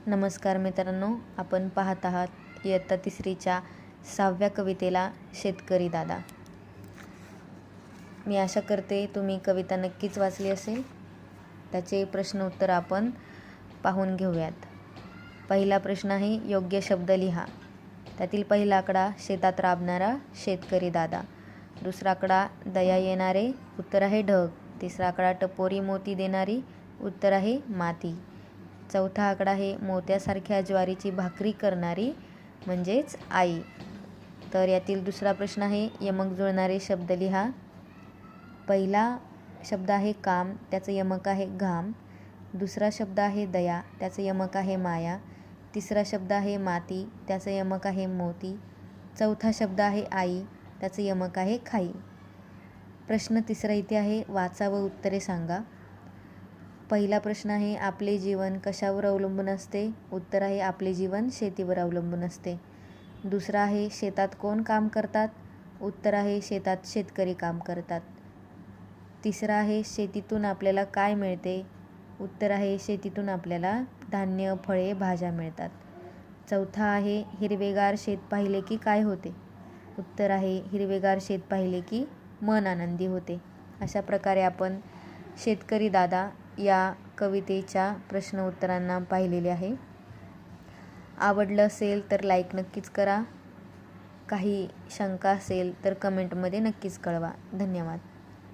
नमस्कार मित्रांनो, आपण पाहत आहात इयत्ता तिसरीच्या 6व्या कवितेला शेतकरी दादा. मी आशा करते तुम्ही कविता नक्कीच वाचली असेल. त्याचे प्रश्न उत्तर आपण पाहून घेऊयात. पहिला प्रश्न आहे, योग्य शब्द लिहा. त्यातील पहिला आकडा शेतात राबणारा शेतकरी दादा. दुसरा आकडा दया येणारे, उत्तर आहे ढग. तिसरा आकडा टपोरी मोती देणारी, उत्तर आहे माती. चौथा आकडा आहे मोत्यासारख्या ज्वारीची भाकरी करणारी, म्हणजेच आई. तर यातील दुसरा प्रश्न आहे, यमक जुळणारे शब्द लिहा. पहिला शब्द आहे काम, त्याचं यमक आहे घाम. दुसरा शब्द आहे दया, त्याचं यमक आहे माया. तिसरा शब्द आहे माती, त्याचं यमक आहे मोती. चौथा शब्द आहे आई, त्याचं यमक आहे खाई. प्रश्न तिसरा इथे आहे, वाचा व उत्तरे सांगा. पहिला प्रश्न आहे, आपले जीवन कशावर अवलंबून असते? उत्तर आहे आपले जीवन शेतीवर अवलंबून असते. दुसरा आहे, शेतात कोण काम करतात? उत्तर आहे शेतात शेतकरी काम करतात. तिसरा आहे, शेतीतून आपल्याला काय मिळते? उत्तर आहे शेतीतून आपल्याला धान्य, फळे, भाज्या मिळतात. चौथा आहे, हिरवेगार शेत पाहिले की काय होते? उत्तर आहे हिरवेगार शेत पाहिले की मन आनंदी होते. अशा प्रकारे आपण शेतकरी दादा या कवितेच्या प्रश्न उत्तरांना पाहिलेले आहे. आवडलं असेल तर लाईक नक्कीच करा. काही शंका असेल तर कमेंटमध्ये नक्कीच कळवा. धन्यवाद.